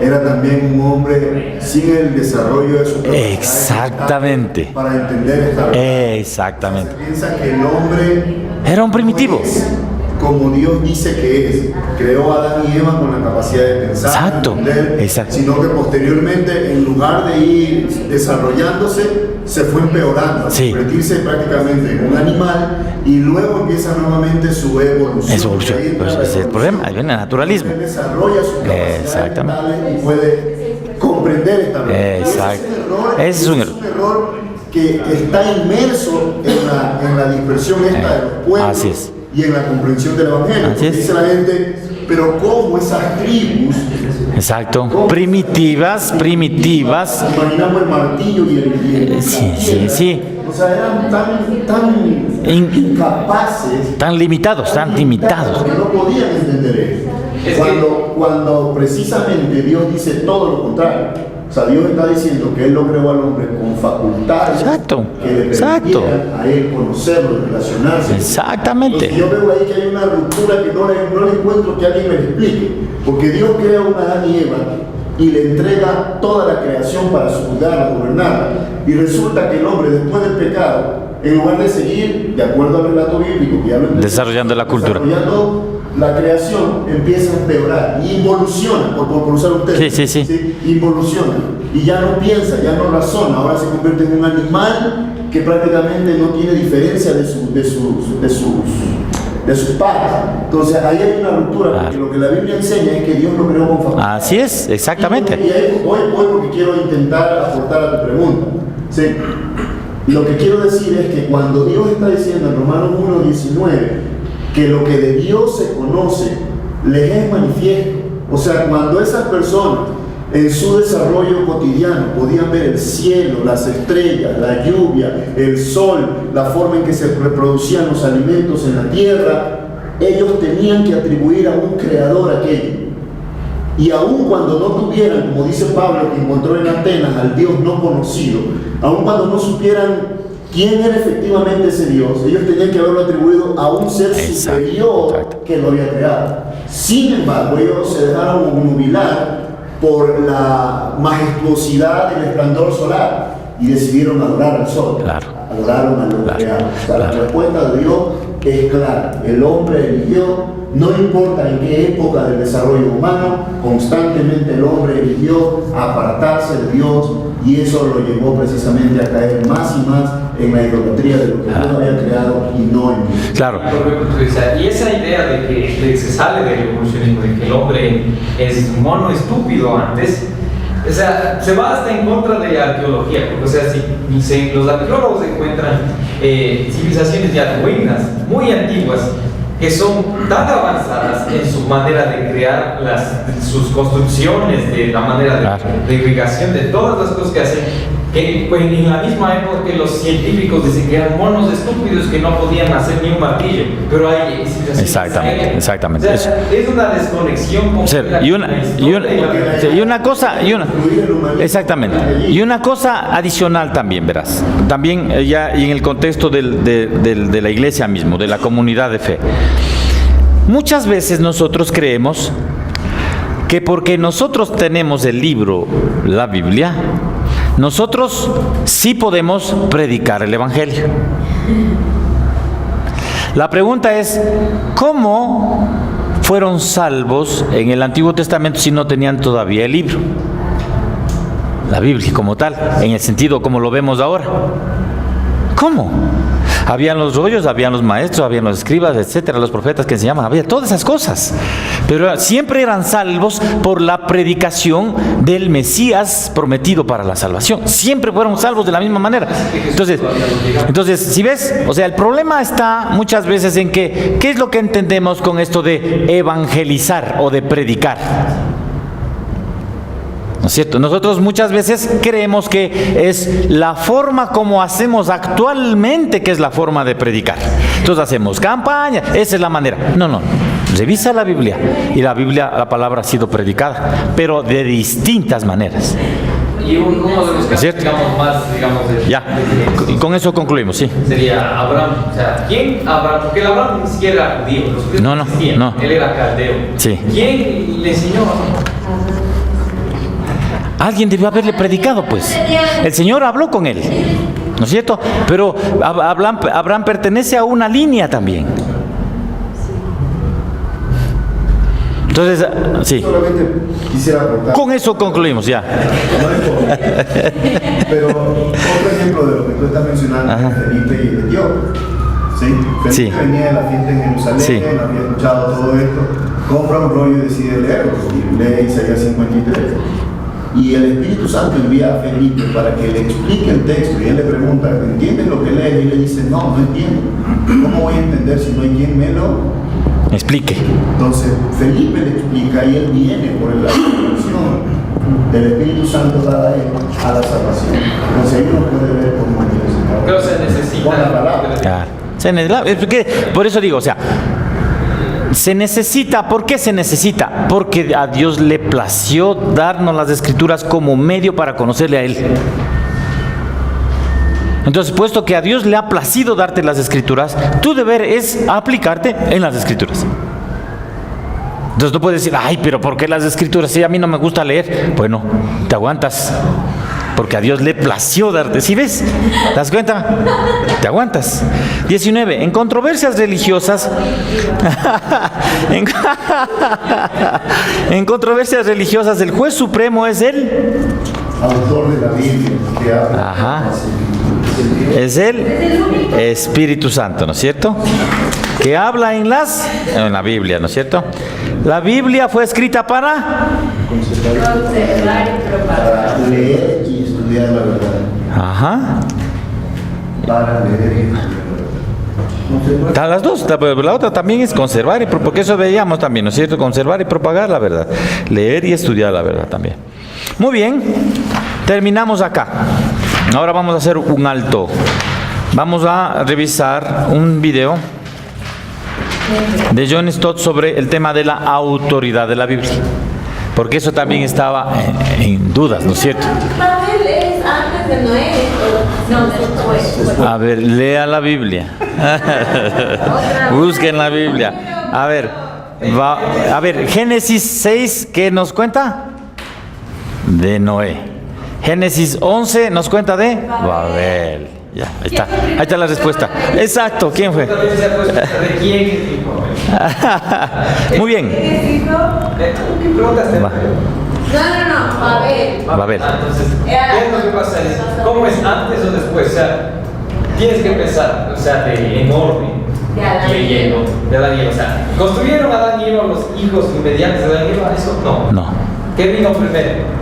era también un hombre sin el desarrollo de su capacidad exactamente para entender esta verdad. exactamente. Se piensa que el hombre Era un primitivo. no es como Dios dice que es. Creó a Adán y Eva con la capacidad de pensar, Exacto, de entender, exacto. sino que posteriormente, en lugar de ir desarrollándose, se fue empeorando, a Sí. convertirse prácticamente en un animal, y luego empieza nuevamente su evolución. Eso, Y ahí entra pues la ese es el evolución. problema, ahí viene el naturalismo. Él desarrolla sus capacidades Exactamente. mentales y puede comprender esta verdad. Exacto. Ese es un error que está inmerso en la dispersión esta de los pueblos. Así es. Y en la comprensión del Evangelio. Así es. Dice la gente, pero ¿cómo esas tribus? Exacto. Primitivas. Imaginamos el martillo y el Sí. O sea, eran tan incapaces, Tan limitados. que no podían entender eso. Cuando precisamente Dios dice todo lo contrario. O sea, Dios está diciendo que Él lo creó al hombre con facultades Exacto, que le exacto. permitieran a Él conocerlo, relacionarse. Exactamente. Entonces, yo veo ahí que hay una ruptura que no le encuentro que alguien me lo explique. Porque Dios crea una Adán y Eva y le entrega toda la creación para juzgarla, gobernarla. Y resulta que el hombre, después del pecado, en lugar de seguir, de acuerdo al relato bíblico, que ya lo entendí, Desarrollando la cultura. desarrollando la creación, empieza a empeorar y involuciona, por usar un término. Sí. Involuciona. Y ya no piensa, ya no razona, ahora se convierte en un animal que prácticamente no tiene diferencia de sus padres. Entonces ahí hay una ruptura, porque lo que la Biblia enseña es que Dios lo creó con facultades. Así es, exactamente. Y ahí voy porque quiero intentar aportar a tu pregunta. ¿Sí? Lo que quiero decir es que cuando Dios está diciendo en Romanos 1:19 que lo que de Dios se conoce les es manifiesto, o sea, cuando esas personas en su desarrollo cotidiano podían ver el cielo, las estrellas, la lluvia, el sol, la forma en que se reproducían los alimentos en la tierra, ellos tenían que atribuir a un creador aquello. Y aun cuando no tuvieran, como dice Pablo, que encontró en Atenas al Dios no conocido, aun cuando no supieran quién era efectivamente ese Dios, ellos tenían que haberlo atribuido a un ser superior que lo había creado. Sin embargo, ellos se dejaron obnubilar por la majestuosidad del esplendor solar y decidieron adorar al sol. Adoraron a lo creado. O sea, la respuesta de Dios es clara. El hombre eligió, no importa en qué época del desarrollo humano, constantemente el hombre eligió apartarse de Dios, y eso lo llevó precisamente a caer más y más en la idolatría de lo que Dios había creado y no en Dios. Claro. Y esa idea de que se sale del evolucionismo, de que el hombre es mono estúpido antes, o sea, se va hasta en contra de la arqueología, porque, o sea, si los arqueólogos encuentran civilizaciones ya ruinas, muy antiguas, que son tan avanzadas en su manera de crear sus construcciones, de la manera de irrigación, de todas las cosas que hacen, que pues, en la misma época que los científicos dicen que eran monos estúpidos que no podían hacer ni un martillo, pero hay exactamente. O sea, es una desconexión completa. Exactamente. Y una cosa adicional también, verás. También ya y en el contexto de la iglesia mismo, de la comunidad de fe. Muchas veces nosotros creemos que porque nosotros tenemos el libro, la Biblia, nosotros sí podemos predicar el Evangelio. La pregunta es, ¿cómo fueron salvos en el Antiguo Testamento si no tenían todavía el libro? La Biblia como tal, en el sentido como lo vemos ahora. ¿Cómo? Habían los rollos, habían los maestros, habían los escribas, etcétera, los profetas que enseñaban, había todas esas cosas. Pero siempre eran salvos por la predicación del Mesías prometido para la salvación. Siempre fueron salvos de la misma manera. Entonces, si ves, o sea, el problema está muchas veces en que, ¿qué es lo que entendemos con esto de evangelizar o de predicar? ¿No es cierto? Nosotros muchas veces creemos que es la forma como hacemos actualmente que es la forma de predicar. Entonces hacemos campaña, esa es la manera. No. Revisa la Biblia. Y la Biblia, la palabra ha sido predicada, pero de distintas maneras. Y uno de los casos, digamos, más, ya, y con eso concluimos, sí. Sería Abraham. O sea, ¿quién Abraham? Porque el Abraham ni siquiera era judío. No. Él era caldeo. Sí. ¿Quién le enseñó a Alguien debió haberle predicado, pues. El Señor habló con él, ¿no es cierto? Pero Abraham pertenece a una línea también. Entonces, sí. Solamente quisiera aportar. Con eso concluimos ya. No es por- Pero otro ejemplo de lo que tú estás mencionando Ajá. es Felipe y de Dios. ¿Sí? Felipe Sí. venía de la fiesta en Jerusalén, Sí. había escuchado todo esto, compra un rollo y decide leerlo. Y lee Isaías 53. Y el Espíritu Santo envía a Felipe para que le explique el texto. Y él le pregunta, ¿entiendes lo que lees? Y él le dice, no entiendo. ¿Cómo voy a entender si no hay quien me lo Explique. Entonces, Felipe le explica y él viene por la instrucción del Espíritu Santo dada a él a la salvación. Entonces, ahí uno puede ver cómo es. Pero se necesita. Con la palabra. Claro. Por eso digo, o sea, se necesita. ¿Por qué se necesita? Porque a Dios le plació darnos las Escrituras como medio para conocerle a Él. Entonces, puesto que a Dios le ha placido darte las Escrituras, tu deber es aplicarte en las Escrituras. Entonces no puedes decir, ay, pero ¿por qué las Escrituras? Si a mí no me gusta leer. Bueno, te aguantas, porque a Dios le plació darte. ¿Sí ves? ¿Te das cuenta? Te aguantas. 19. En controversias religiosas, en controversias religiosas, el juez supremo es el Autor de la Biblia, que habla. Ajá. Es el Espíritu Santo, ¿no es cierto? Que habla en la Biblia, ¿no es cierto? La Biblia fue escrita para Leer y estudiar la verdad. Ajá. Para leer y estudiar la verdad. Están las dos. La otra también es conservar, porque eso veíamos también, ¿no es cierto? Conservar y propagar la verdad. Leer y estudiar la verdad también. Muy bien. Terminamos acá. Ahora vamos a hacer un alto. Vamos a revisar un video de John Stott sobre el tema de la autoridad de la Biblia. Porque eso también estaba en dudas, ¿no es cierto? Babel es antes de Noé. No, después. A ver, lea la Biblia. Busquen la Biblia. A ver, Génesis 6, ¿qué nos cuenta? De Noé. Génesis 11 nos cuenta de Babel. Ya, ahí está la respuesta. Exacto, ¿quién fue? ¿De quién? Muy bien. ¿Qué preguntas te Va. No, Babel. Babel. Entonces, ¿qué es lo que pasa? ¿Cómo es antes o después? O sea, tienes que pensar, o sea, en orden. De Adán y Leyendo, de Adán y Eva. O sea, ¿construyeron Adán y Eva los hijos inmediatos de Adán y Eva? Eso no. No. ¿Qué vino primero?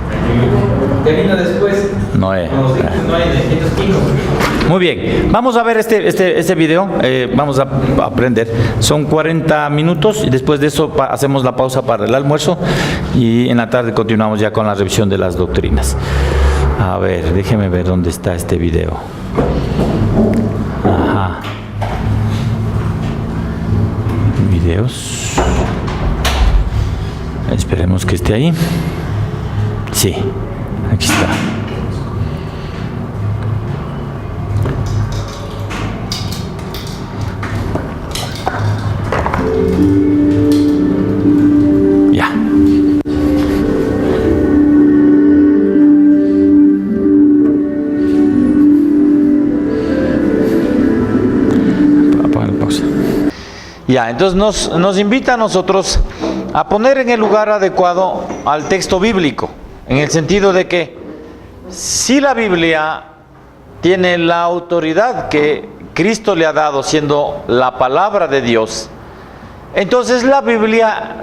¿Qué vino después? Noé. Los hijos de Noé, de estos hijos. Muy bien, vamos a ver este video, vamos a aprender. Son 40 minutos y después de eso hacemos la pausa para el almuerzo y en la tarde continuamos ya con la revisión de las doctrinas. A ver, déjeme ver dónde está este video. Ajá. Videos. Esperemos que esté ahí. Sí, aquí está. Ya. Apaga la pausa. Ya, entonces nos invita a nosotros a poner en el lugar adecuado al texto bíblico, en el sentido de que si la Biblia tiene la autoridad que Cristo le ha dado siendo la palabra de Dios, entonces la Biblia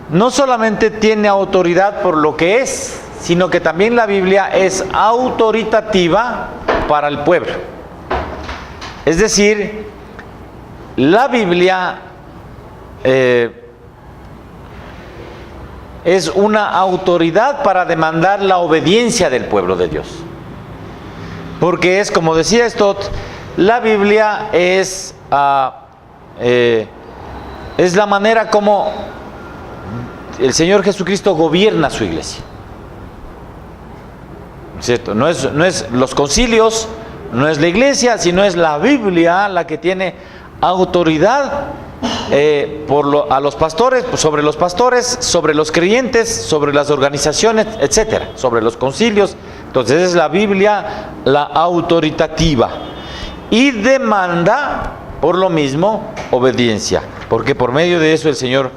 no solamente tiene autoridad por lo que es, sino que también la Biblia es autoritativa para el pueblo. Es decir, la Biblia es una autoridad para demandar la obediencia del pueblo de Dios. Porque es, como decía Stott, la Biblia es la manera como el Señor Jesucristo gobierna su iglesia. ¿Cierto? No es los concilios, no es la iglesia, sino es la Biblia la que tiene autoridad a los pastores, sobre los pastores, sobre los creyentes, sobre las organizaciones, etcétera, sobre los concilios. Entonces es la Biblia la autoritativa y demanda por lo mismo obediencia, porque por medio de eso el Señor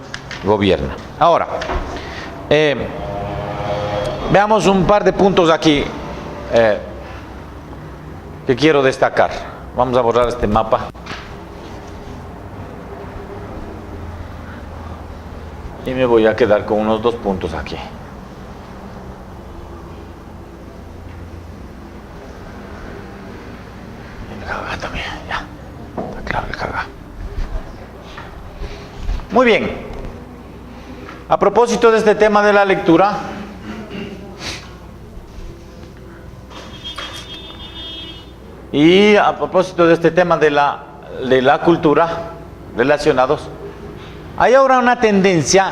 gobierna. Ahora, veamos un par de puntos aquí que quiero destacar. Vamos a borrar este mapa. Y me voy a quedar con unos 2 puntos aquí. El Haga también, ya. Está claro el Haga. Muy bien. A propósito de este tema de la lectura, y a propósito de este tema de la cultura, relacionados, hay ahora una tendencia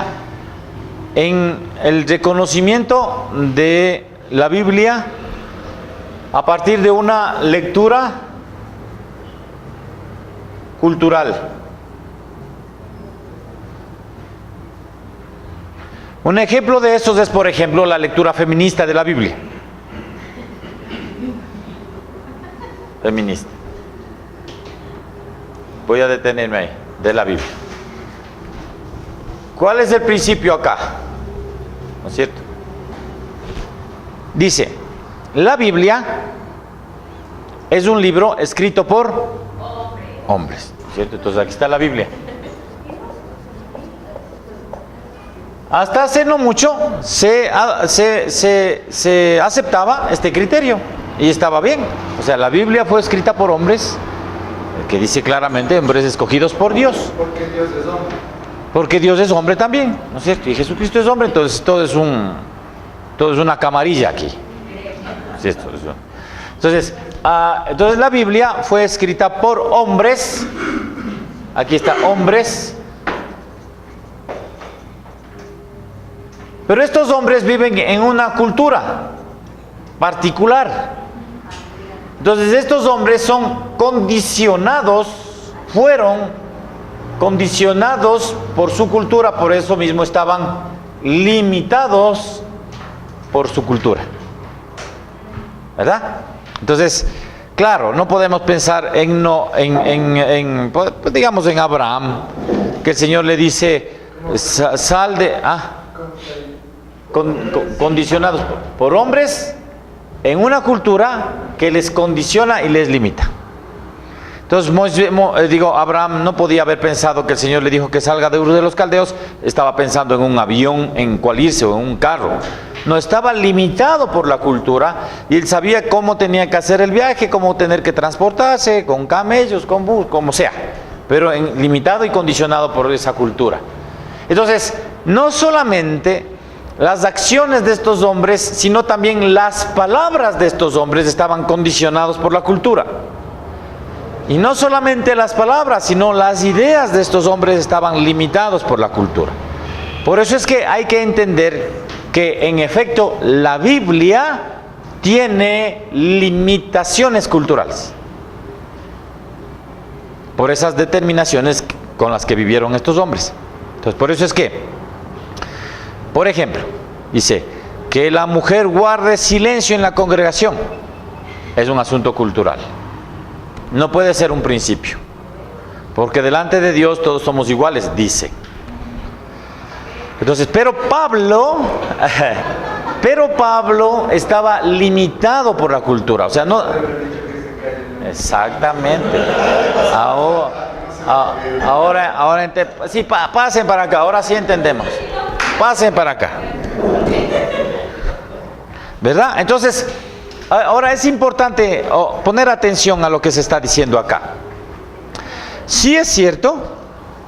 en el reconocimiento de la Biblia a partir de una lectura cultural. Un ejemplo de estos es, por ejemplo, la lectura feminista de la Biblia. Feminista. Voy a detenerme ahí, de la Biblia. ¿Cuál es el principio acá? ¿No es cierto? Dice, la Biblia es un libro escrito por hombres, ¿no es cierto? Entonces aquí está la Biblia. Hasta hace no mucho se aceptaba este criterio y estaba bien. O sea, la Biblia fue escrita por hombres, que dice claramente hombres escogidos por Dios. Porque Dios es hombre. Porque Dios es hombre también, ¿no es cierto? Y Jesucristo es hombre, entonces todo es una camarilla aquí. ¿Sí? Entonces la Biblia fue escrita por hombres. Aquí está, hombres. Pero estos hombres viven en una cultura particular. Entonces estos hombres fueron condicionados por su cultura, por eso mismo estaban limitados por su cultura, ¿verdad? Entonces, claro, no podemos pensar digamos en Abraham, que el Señor le dice, sal de... condicionados por hombres en una cultura que les condiciona y les limita. Entonces, Abraham no podía haber pensado que el Señor le dijo que salga de Ur de los Caldeos, estaba pensando en un avión, en cuál irse o en un carro. No, estaba limitado por la cultura y él sabía cómo tenía que hacer el viaje, cómo tener que transportarse, con camellos, con bus, como sea, pero limitado y condicionado por esa cultura. Entonces, no solamente las acciones de estos hombres, sino también las palabras de estos hombres estaban condicionados por la cultura. Y no solamente las palabras, sino las ideas de estos hombres estaban limitados por la cultura. Por eso es que hay que entender que en efecto la Biblia tiene limitaciones culturales. Por esas determinaciones con las que vivieron estos hombres. Entonces, por eso es que, por ejemplo, dice que la mujer guarde silencio en la congregación. Es un asunto cultural. No puede ser un principio, porque delante de Dios todos somos iguales, dice. Entonces, pero Pablo estaba limitado por la cultura, o sea, no. Exactamente. Ahora, sí, pasen para acá, ahora sí entendemos. Pasen para acá. ¿Verdad? Entonces, ahora es importante poner atención a lo que se está diciendo acá. Sí es cierto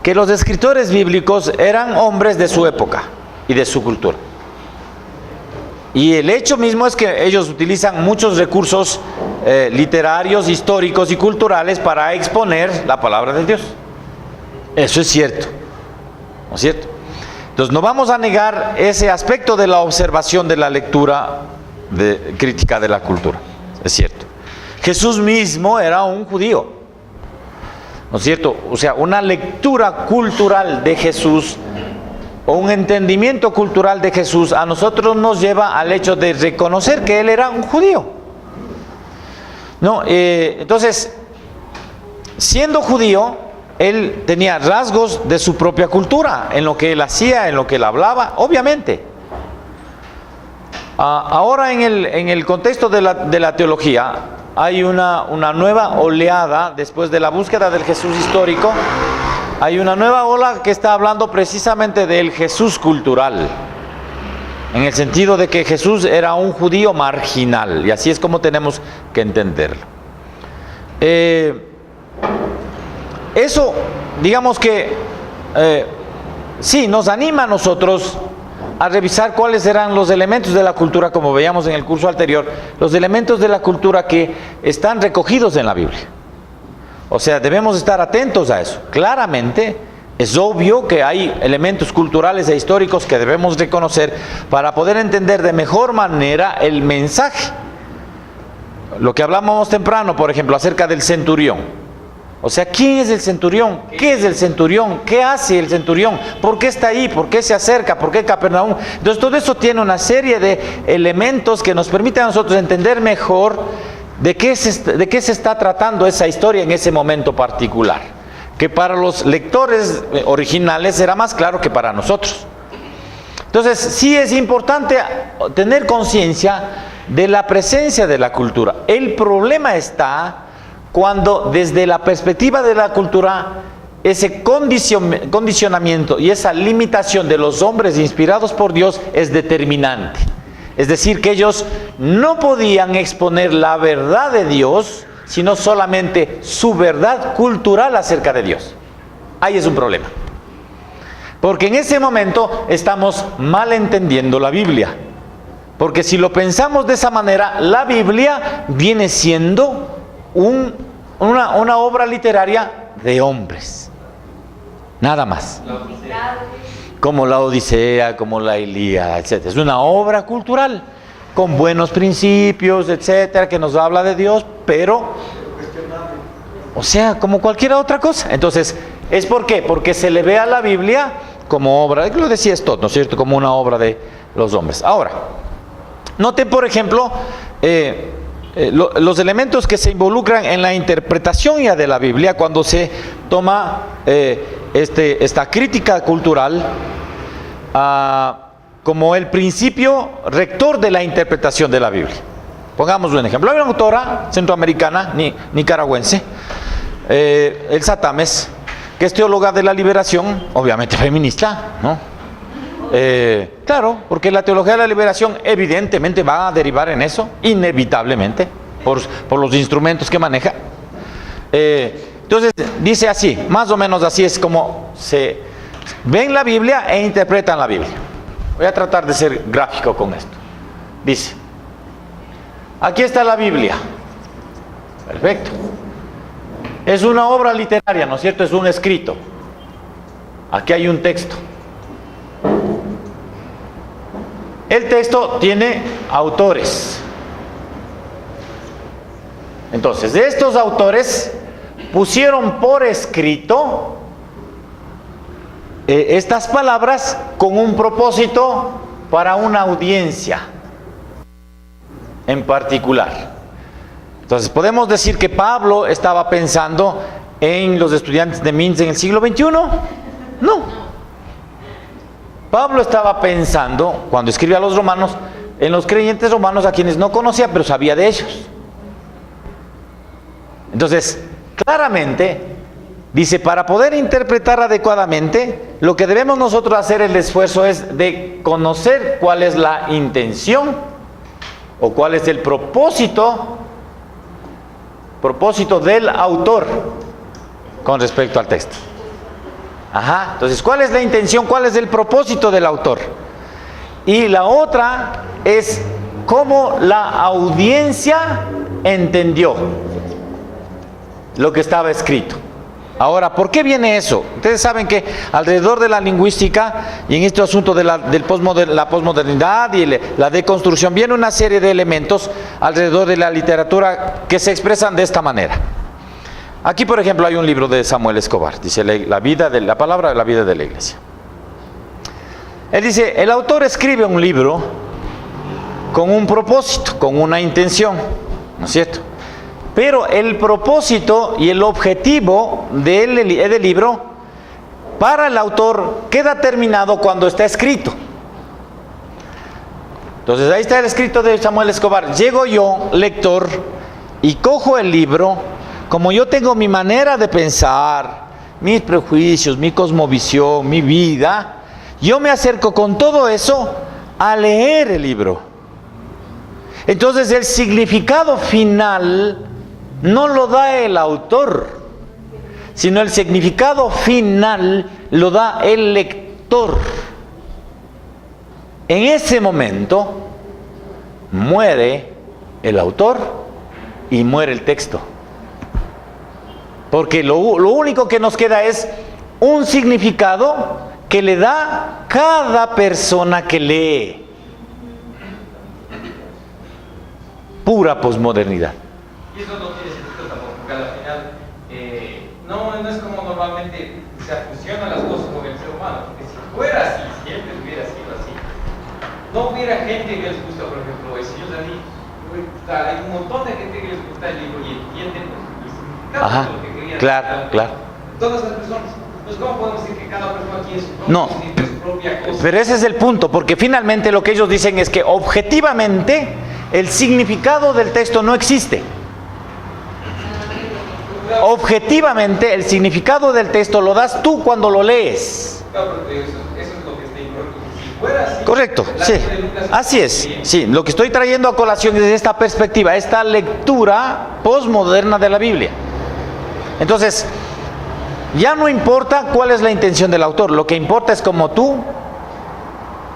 que los escritores bíblicos eran hombres de su época y de su cultura. Y el hecho mismo es que ellos utilizan muchos recursos literarios, históricos y culturales para exponer la palabra de Dios. Eso es cierto, ¿no es cierto? Entonces no vamos a negar ese aspecto de la observación de la lectura crítica de la cultura, es cierto. Jesús mismo era un judío. ¿no es cierto? O sea, una lectura cultural de Jesús o un entendimiento cultural de Jesús a nosotros nos lleva al hecho de reconocer que Él era un judío. No, entonces, siendo judío, Él tenía rasgos de su propia cultura, en lo que Él hacía, en lo que Él hablaba, obviamente. Ahora en el contexto de la teología hay una nueva oleada después de la búsqueda del Jesús histórico. Hay una nueva ola que está hablando precisamente del Jesús cultural, en el sentido de que Jesús era un judío marginal, y así es como tenemos que entenderlo. Eso, digamos que sí, nos anima a nosotros a revisar cuáles eran los elementos de la cultura, como veíamos en el curso anterior, los elementos de la cultura que están recogidos en la Biblia. O sea, debemos estar atentos a eso. Claramente, es obvio que hay elementos culturales e históricos que debemos reconocer para poder entender de mejor manera el mensaje. Lo que hablábamos temprano, por ejemplo, acerca del centurión. O sea, ¿quién es el centurión? ¿Qué es el centurión? ¿Qué hace el centurión? ¿Por qué está ahí? ¿Por qué se acerca? ¿Por qué Capernaum? Entonces, todo eso tiene una serie de elementos que nos permiten a nosotros entender mejor de qué se está tratando esa historia en ese momento particular, que para los lectores originales era más claro que para nosotros. Entonces, sí es importante tener conciencia de la presencia de la cultura. El problema está cuando desde la perspectiva de la cultura, ese condicionamiento y esa limitación de los hombres inspirados por Dios es determinante. Es decir, que ellos no podían exponer la verdad de Dios, sino solamente su verdad cultural acerca de Dios. Ahí es un problema. Porque en ese momento estamos mal entendiendo la Biblia. Porque si lo pensamos de esa manera, la Biblia viene siendo una obra literaria de hombres. Nada más. Como la Odisea, como la Ilíada, etc. Es una obra cultural con buenos principios, etcétera, que nos habla de Dios, pero, o sea, como cualquier otra cosa. Entonces, ¿es por qué? Porque se le ve a la Biblia como obra, lo decía Stott, ¿no es cierto? Como una obra de los hombres. Ahora, noten, por ejemplo, los elementos que se involucran en la interpretación ya de la Biblia cuando se toma esta crítica cultural como el principio rector de la interpretación de la Biblia. Pongamos un ejemplo. Hay una autora centroamericana, nicaragüense, Elsa Tames, que es teóloga de la liberación, obviamente feminista, ¿no? Claro, porque la teología de la liberación evidentemente va a derivar en eso, inevitablemente, por los instrumentos que maneja. Entonces, dice así, más o menos así es como se ven la Biblia e interpretan la Biblia. Voy a tratar de ser gráfico con esto. Dice, aquí está la Biblia. Perfecto. Es una obra literaria, ¿no es cierto? Es un escrito. Aquí hay un texto. El texto tiene autores. Entonces, de estos autores pusieron por escrito estas palabras con un propósito para una audiencia en particular. Entonces, ¿podemos decir que Pablo estaba pensando en los estudiantes de Minsk en el siglo XXI? No. Pablo estaba pensando, cuando escribe a los romanos, en los creyentes romanos a quienes no conocía, pero sabía de ellos. Entonces, claramente, dice, para poder interpretar adecuadamente, lo que debemos nosotros hacer el esfuerzo es de conocer cuál es la intención o cuál es el propósito del autor con respecto al texto. Entonces, ¿cuál es la intención? ¿Cuál es el propósito del autor? Y la otra es cómo la audiencia entendió lo que estaba escrito. Ahora, ¿por qué viene eso? Ustedes saben que alrededor de la lingüística y en este asunto de la posmodernidad y la deconstrucción viene una serie de elementos alrededor de la literatura que se expresan de esta manera. Aquí, por ejemplo, hay un libro de Samuel Escobar, dice la palabra de la vida de la iglesia. Él dice, el autor escribe un libro con un propósito, con una intención, ¿no es cierto? Pero el propósito y el objetivo del libro, para el autor, queda terminado cuando está escrito. Entonces ahí está el escrito de Samuel Escobar. Llego yo, lector, y cojo el libro. Como yo tengo mi manera de pensar, mis prejuicios, mi cosmovisión, mi vida, yo me acerco con todo eso a leer el libro. Entonces el significado final no lo da el autor, sino el significado final lo da el lector. En ese momento muere el autor y muere el texto. Porque lo único que nos queda es un significado que le da cada persona que lee. Pura posmodernidad. Y eso no tiene sentido tampoco, porque al final no es como normalmente se fusionan las cosas con el ser humano. Porque si fuera así, siempre hubiera sido así, no hubiera gente que les gusta, por ejemplo, el Señor Dalí. Hay un montón de gente que les gusta el libro y entienden el significado de lo que querían. Claro. Todas las personas. Entonces, ¿cómo podemos decir que cada persona tiene su propia cosa? Pero ese es el punto, porque finalmente lo que ellos dicen es que objetivamente el significado del texto no existe. Objetivamente el significado del texto lo das tú cuando lo lees. Claro, pero eso es lo que está incorrecto. Si fuera así, correcto, sí, así es. Sí, lo que estoy trayendo a colación es esta perspectiva, esta lectura posmoderna de la Biblia. Entonces, ya no importa cuál es la intención del autor, lo que importa es cómo tú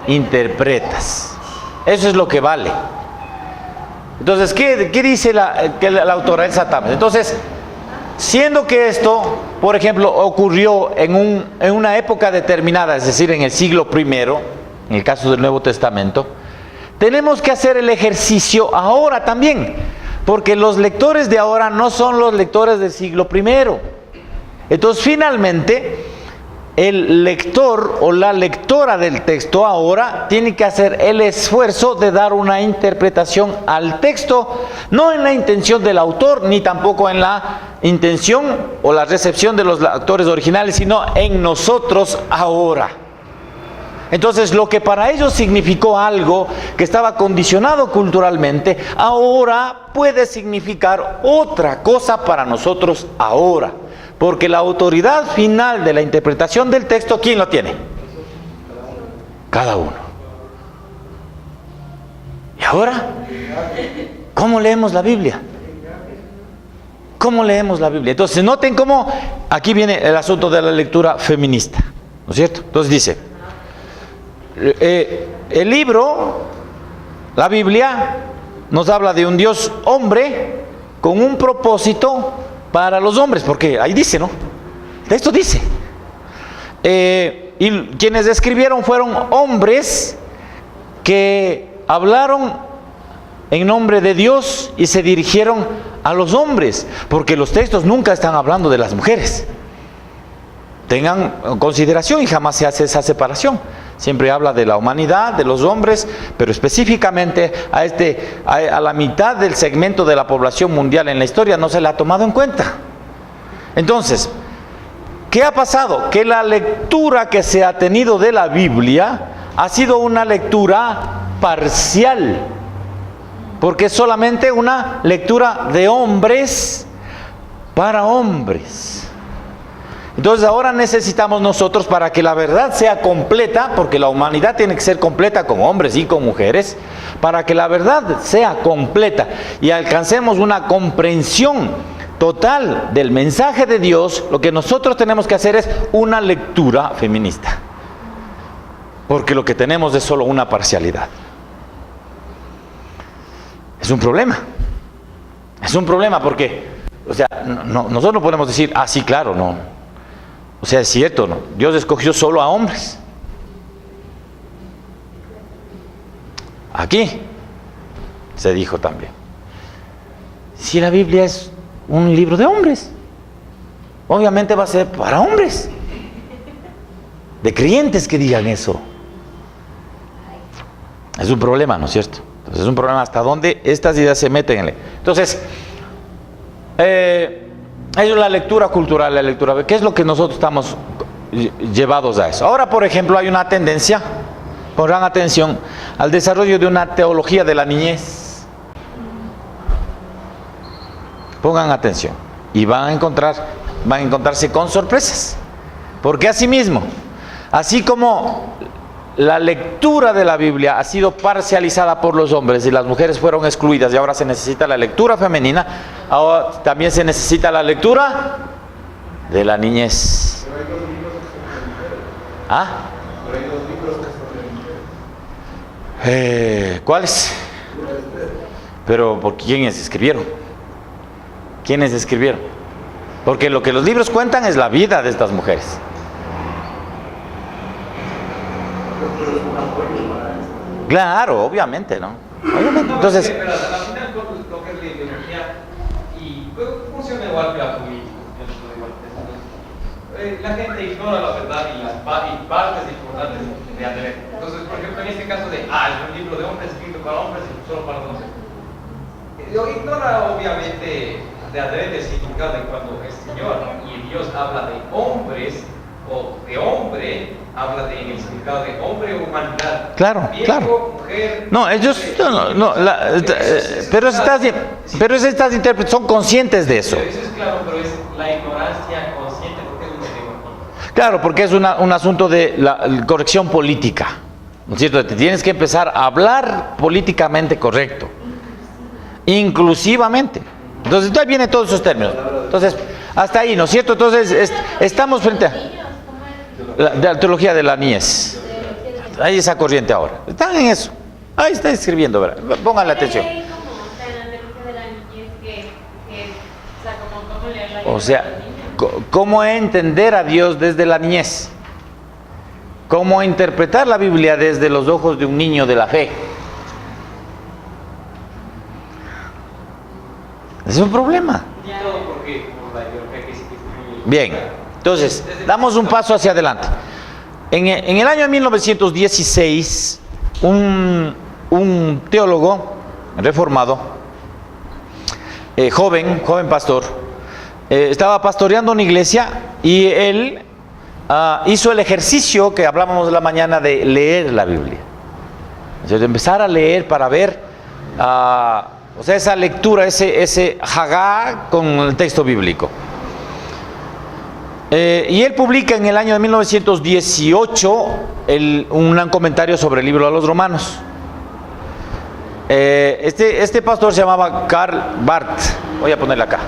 interpretas. Eso es lo que vale. Entonces, ¿qué dice la autora Elsa Tames? Entonces, siendo que esto, por ejemplo, ocurrió en una época determinada, es decir, en el siglo I, en el caso del Nuevo Testamento, tenemos que hacer el ejercicio ahora también, porque los lectores de ahora no son los lectores del siglo I. Entonces, finalmente, el lector o la lectora del texto ahora tiene que hacer el esfuerzo de dar una interpretación al texto, no en la intención del autor, ni tampoco en la intención o la recepción de los autores originales, sino en nosotros ahora. Entonces, lo que para ellos significó algo que estaba condicionado culturalmente, ahora puede significar otra cosa para nosotros ahora. Porque la autoridad final de la interpretación del texto, ¿quién lo tiene? Cada uno. ¿Y ahora? ¿Cómo leemos la Biblia? ¿Cómo leemos la Biblia? Entonces, noten cómo aquí viene el asunto de la lectura feminista, ¿no es cierto? Entonces dice, el libro, la Biblia, nos habla de un Dios hombre con un propósito para los hombres, porque ahí dice, ¿no? El texto dice. Y quienes escribieron fueron hombres que hablaron en nombre de Dios y se dirigieron a los hombres, porque los textos nunca están hablando de las mujeres. Tengan consideración y jamás se hace esa separación. Siempre habla de la humanidad, de los hombres, pero específicamente a la mitad del segmento de la población mundial en la historia no se le ha tomado en cuenta. Entonces, ¿qué ha pasado? Que la lectura que se ha tenido de la Biblia ha sido una lectura parcial, porque es solamente una lectura de hombres para hombres. Entonces ahora necesitamos nosotros, para que la verdad sea completa, porque la humanidad tiene que ser completa con hombres y con mujeres, para que la verdad sea completa y alcancemos una comprensión total del mensaje de Dios, lo que nosotros tenemos que hacer es una lectura feminista, porque lo que tenemos es solo una parcialidad. Es un problema. Es un problema porque, o sea, nosotros no podemos decir, ah, sí, claro, no. O sea, es cierto, ¿no? Dios escogió solo a hombres. Aquí se dijo también. Si la Biblia es un libro de hombres, obviamente va a ser para hombres, de creyentes que digan eso. Es un problema, ¿no es cierto? Entonces es un problema hasta dónde estas ideas se meten. Entonces, es la lectura cultural, la lectura. ¿Qué es lo que nosotros estamos llevados a eso? Ahora, por ejemplo, hay una tendencia, pongan atención, al desarrollo de una teología de la niñez. Pongan atención y van a encontrarse con sorpresas. Porque asimismo, así como la lectura de la Biblia ha sido parcializada por los hombres y las mujeres fueron excluidas y ahora se necesita la lectura femenina, ahora también se necesita la lectura de la niñez. ¿Ah? ¿Cuáles? Pero ¿por quiénes escribieron? ¿Quiénes escribieron? Porque lo que los libros cuentan es la vida de estas mujeres. Claro, obviamente, ¿no? Obviamente. Entonces, pero al final lo que es la ideología y funciona igual que la política. La gente ignora la verdad y las partes importantes de Andrés. Entonces, por ejemplo, en este caso de es un libro de hombres escrito para hombres y solo para hombres. Ignora obviamente de Andrés el significado de cuando el Señor y Dios habla de hombres o de hombre, habla de en el significado de hombre o humanidad. Claro, viejo, claro. Mujer, No, ellos pero estas intérpretes son conscientes de eso. Eso es claro, pero es la ignorancia consciente porque es un tema. Claro, porque es un asunto de la corrección política, ¿no es cierto? Te tienes que empezar a hablar políticamente correcto, inclusivamente. Entonces, ahí vienen todos esos términos. Entonces, hasta ahí, ¿no es cierto? Entonces, estamos frente a la teología de la niñez. Hay esa corriente ahora. Están en eso. Ahí está escribiendo, ¿verdad? Pónganle atención. O sea, ¿cómo entender a Dios desde la niñez? ¿Cómo interpretar la Biblia desde los ojos de un niño de la fe? Es un problema. Bien, entonces, damos un paso hacia adelante. En el año 1916, un teólogo reformado, joven pastor, estaba pastoreando una iglesia y él hizo el ejercicio que hablábamos la mañana de leer la Biblia. Entonces, empezar a leer para ver, o sea, esa lectura, ese hagá con el texto bíblico. Y él publica en el año de 1918 un comentario sobre el libro de los Romanos. Este pastor se llamaba Karl Barth. Voy a ponerle acá.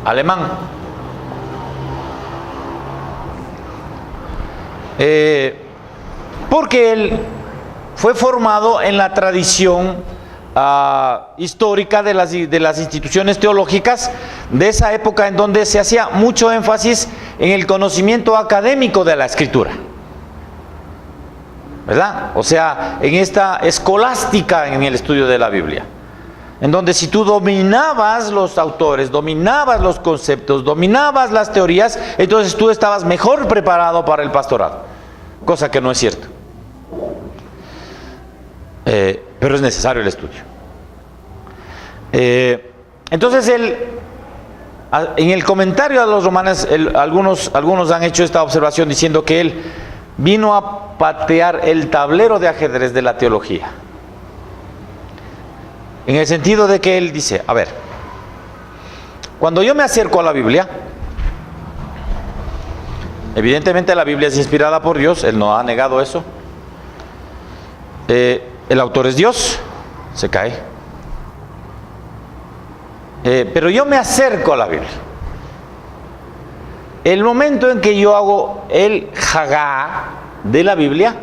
Alemán. Porque él fue formado en la tradición histórica de las instituciones teológicas de esa época, en donde se hacía mucho énfasis en el conocimiento académico de la Escritura, ¿verdad? O sea, en esta escolástica en el estudio de la Biblia, en donde si tú dominabas los autores, dominabas los conceptos, dominabas las teorías, entonces tú estabas mejor preparado para el pastorado, cosa que no es cierto. Pero es necesario el estudio. Entonces en el comentario a los Romanos, algunos han hecho esta observación diciendo que él vino a patear el tablero de ajedrez de la teología, en el sentido de que él dice, a ver, cuando yo me acerco a la Biblia, evidentemente la Biblia es inspirada por Dios, él no ha negado eso. El autor es Dios, se cae. Pero yo me acerco a la Biblia. El momento en que yo hago el hagá de la Biblia,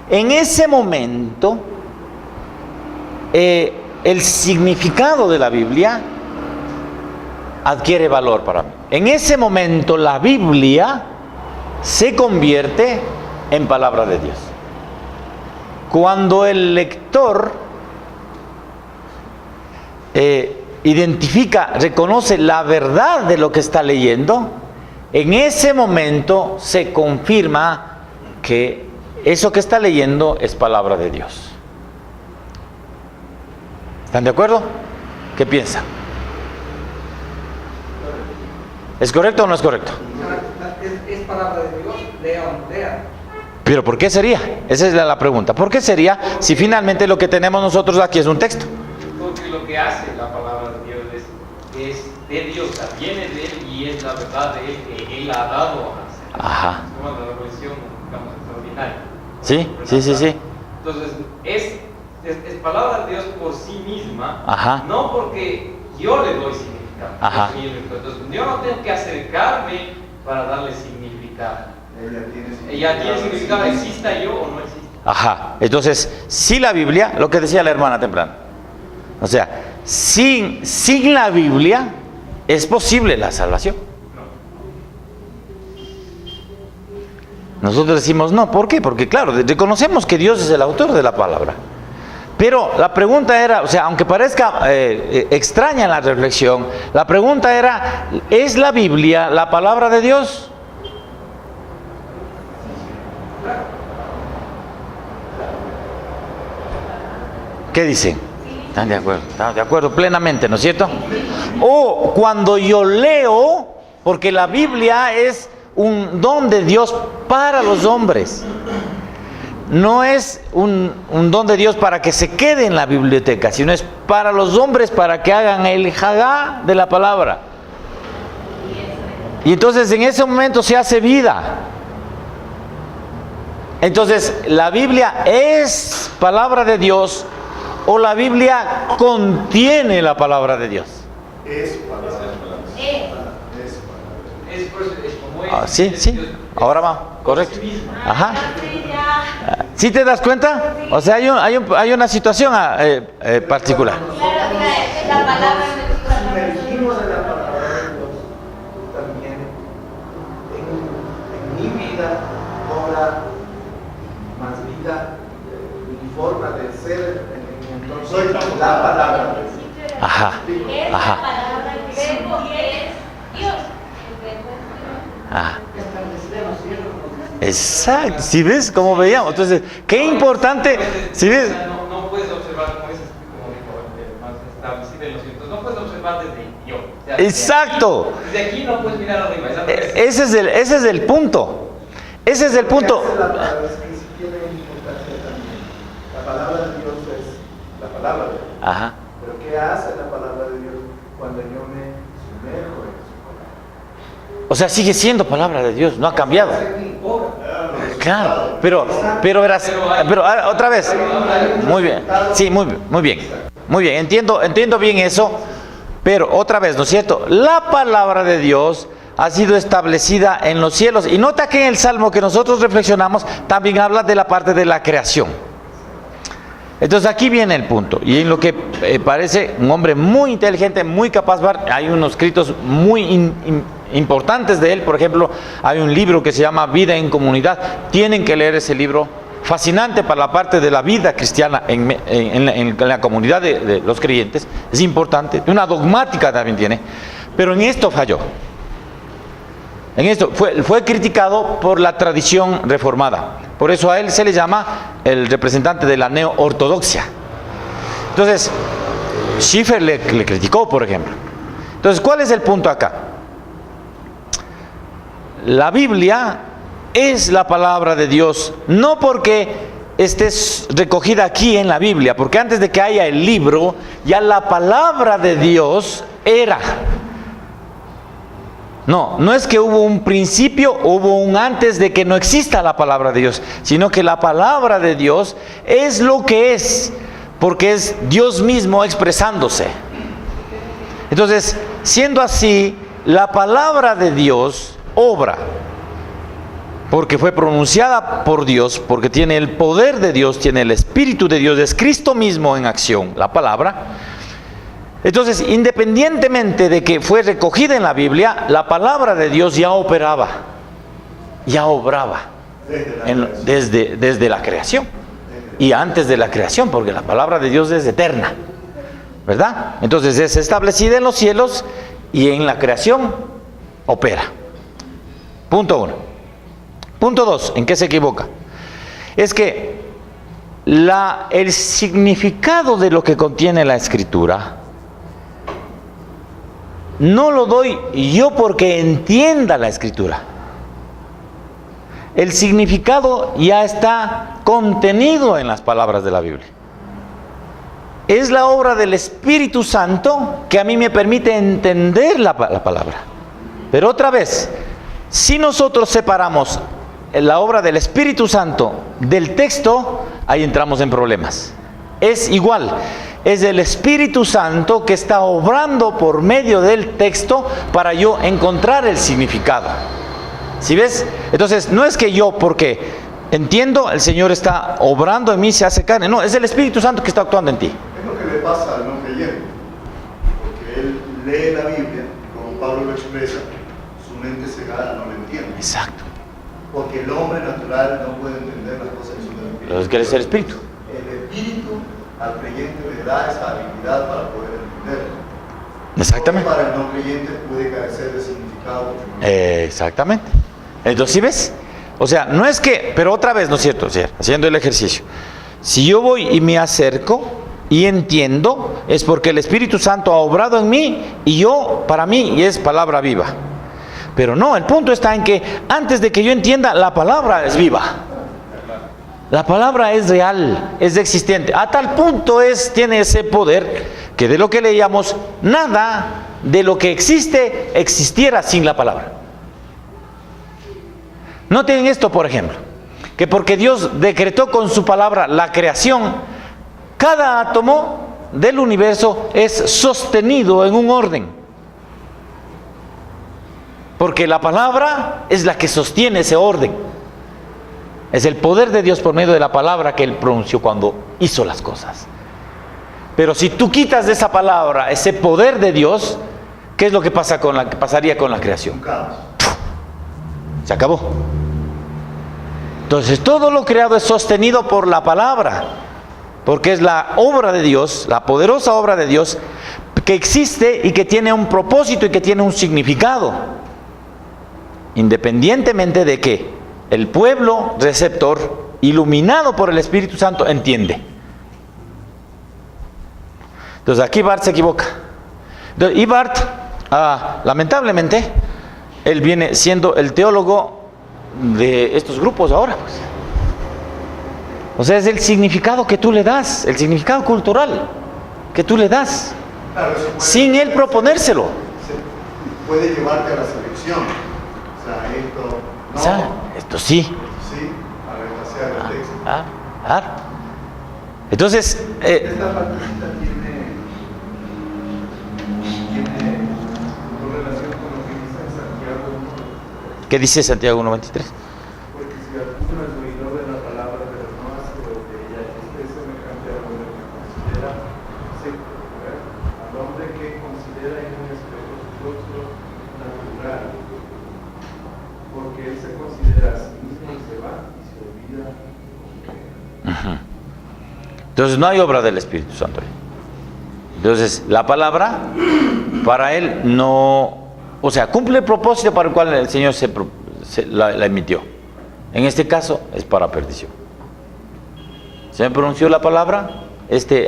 en ese momento el significado de la Biblia adquiere valor para mí. En ese momento la Biblia se convierte en palabra de Dios. Cuando el lector identifica, reconoce la verdad de lo que está leyendo, en ese momento se confirma que eso que está leyendo es palabra de Dios. ¿Están de acuerdo? ¿Qué piensan? ¿Es correcto o no es correcto? Es palabra de Dios, lea o no lea. Pero ¿por qué sería? Esa es la pregunta. ¿Por qué sería si finalmente lo que tenemos nosotros aquí es un texto? Porque lo que hace la palabra de Dios es de Dios, viene de Él y es la verdad de Él que Él ha dado a hacer. Ajá. Es como la revelación, digamos, extraordinaria. Sí. Entonces, es palabra de Dios por sí misma, Ajá. no porque yo le doy significado. Ajá. Entonces, yo no tengo que acercarme para darle significado. Ella tiene significado, exista yo o no exista. Ajá. Entonces, si la Biblia, lo que decía la hermana temprano, o sea, sin la Biblia es posible la salvación. Nosotros decimos no, ¿por qué? Porque claro, reconocemos que Dios es el autor de la palabra. Pero la pregunta era, o sea, aunque parezca extraña la reflexión, la pregunta era, ¿es la Biblia la palabra de Dios? ¿Qué dicen? ¿Están de acuerdo? ¿Están de acuerdo plenamente, no es cierto? O cuando yo leo, porque la Biblia es un don de Dios para los hombres. No es un don de Dios para que se quede en la biblioteca, sino es para los hombres, para que hagan el hagá de la palabra. Y entonces en ese momento se hace vida. Entonces, ¿la Biblia es palabra de Dios o la Biblia contiene la palabra de Dios? Es palabra de Dios. Sí, ahora va, correcto. Ajá. ¿Sí te das cuenta? O sea, hay una situación particular. Claro, la palabra Sumergimos en la palabra de Dios también en mi vida cobra más vida, mi forma de ser entonces la palabra de Dios. Ajá. es la Ajá. palabra que es Dios. Ah. Exacto, ¿sí ves cómo veíamos? Entonces, qué importante, ¿sí ves? No puedes observar, como dijo más establecido en los ciertos, no puedes observar desde yo. O sea, Exacto. Desde aquí no puedes mirar arriba. Ese es el punto. Ese es el punto. La palabra es que sí tiene importancia también. La palabra de Dios es la palabra de Dios. Ajá. Pero ¿qué hace la palabra de Dios cuando yo me sumerjo en su palabra? O sea, sigue siendo palabra de Dios, no ha cambiado. Claro, pero verás, pero otra vez. Muy bien. Sí, muy bien. Muy bien, entiendo bien eso, pero otra vez, ¿no es cierto? La palabra de Dios ha sido establecida en los cielos. Y nota que en el Salmo que nosotros reflexionamos también habla de la parte de la creación. Entonces aquí viene el punto, y en lo que parece un hombre muy inteligente, muy capaz, hay unos escritos muy importantes de él. Por ejemplo, hay un libro que se llama Vida en Comunidad. Tienen que leer ese libro, fascinante para la parte de la vida cristiana en la comunidad de los creyentes. Es importante, una dogmática también tiene, pero en esto falló. En esto fue criticado por la tradición reformada. Por eso a él se le llama el representante de la neo-ortodoxia. Entonces, Schiffer le criticó, por ejemplo. Entonces, ¿cuál es el punto acá? La Biblia es la palabra de Dios, no porque esté recogida aquí en la Biblia, porque antes de que haya el libro, ya la palabra de Dios era. No es que hubo un principio, hubo un antes de que no exista la palabra de Dios, sino que la palabra de Dios es lo que es, porque es Dios mismo expresándose. Entonces, siendo así, la palabra de Dios obra, porque fue pronunciada por Dios, porque tiene el poder de Dios, tiene el Espíritu de Dios, es Cristo mismo en acción, la palabra. Entonces, independientemente de que fue recogida en la Biblia, la palabra de Dios ya operaba, ya obraba desde la creación y antes de la creación, porque la palabra de Dios es eterna. ¿verdad? Entonces es establecida en los cielos y en la creación opera. Punto 1. Punto 2, ¿en qué se equivoca? Es que el significado de lo que contiene la Escritura no lo doy yo porque entienda la Escritura. El significado ya está contenido en las palabras de la Biblia. Es la obra del Espíritu Santo que a mí me permite entender la palabra. Pero otra vez, si nosotros separamos la obra del Espíritu Santo del texto, ahí entramos en problemas. Es igual, es el Espíritu Santo que está obrando por medio del texto para yo encontrar el significado. ¿Sí ves? Entonces, no es que yo, porque entiendo, el Señor está obrando en mí, se hace carne. No, es el Espíritu Santo que está actuando en ti. Es lo que le pasa al no creyente, porque él lee la Biblia, como Pablo lo expresa, su mente cegada no lo entiende. Exacto. Porque el hombre natural no puede entender las cosas que son del Espíritu. Pero es que es el Espíritu. El Espíritu al creyente le da esa habilidad para poder entenderlo. Exactamente. Porque para el no creyente puede carecer de significado. Exactamente. Entonces, ¿sí ves? O sea, no es que, pero otra vez, ¿no es cierto? O sea, haciendo el ejercicio. Si yo voy y me acerco y entiendo, es porque el Espíritu Santo ha obrado en mí y yo, para mí, es palabra viva. Pero no, el punto está en que antes de que yo entienda, la palabra es viva. La palabra es real, es existente. A tal punto tiene ese poder que de lo que leíamos, nada de lo que existe existiera sin la palabra. Noten esto, por ejemplo, que porque Dios decretó con su palabra la creación, cada átomo del universo es sostenido en un orden. Porque la palabra es la que sostiene ese orden. Es el poder de Dios por medio de la palabra que Él pronunció cuando hizo las cosas. Pero si tú quitas de esa palabra ese poder de Dios, ¿qué es lo que pasaría con la creación? Se acabó. Entonces todo lo creado es sostenido por la palabra, porque es la obra de Dios, la poderosa obra de Dios, que existe y que tiene un propósito y que tiene un significado, independientemente de que el pueblo receptor, iluminado por el Espíritu Santo, entiende. Entonces aquí Barth se equivoca. Y Barth, lamentablemente, él viene siendo el teólogo de estos grupos ahora, pues. O sea, es el significado que tú le das, el significado cultural que tú le das, Claro, sin él proponérselo. Puede llevarte a la selección. O sea, esto no. O sea, esto sí. Sí, a rebasear el texto. Entonces, Esta partecita tiene correlación con lo que dice Santiago 1:23. ¿qué dice Santiago 1:23? Porque si alguno es oidor de la palabra, pero no hace lo que ella es semejante al hombre que considera seco, ¿verdad? Al hombre que considera en un espejo su rostro natural, porque él se considera a sí mismo y se va y se olvida lo que era. Entonces no hay obra del Espíritu Santo. Entonces la palabra para él no, o sea, cumple el propósito para el cual el Señor la emitió. En este caso es para perdición. Se pronunció la palabra,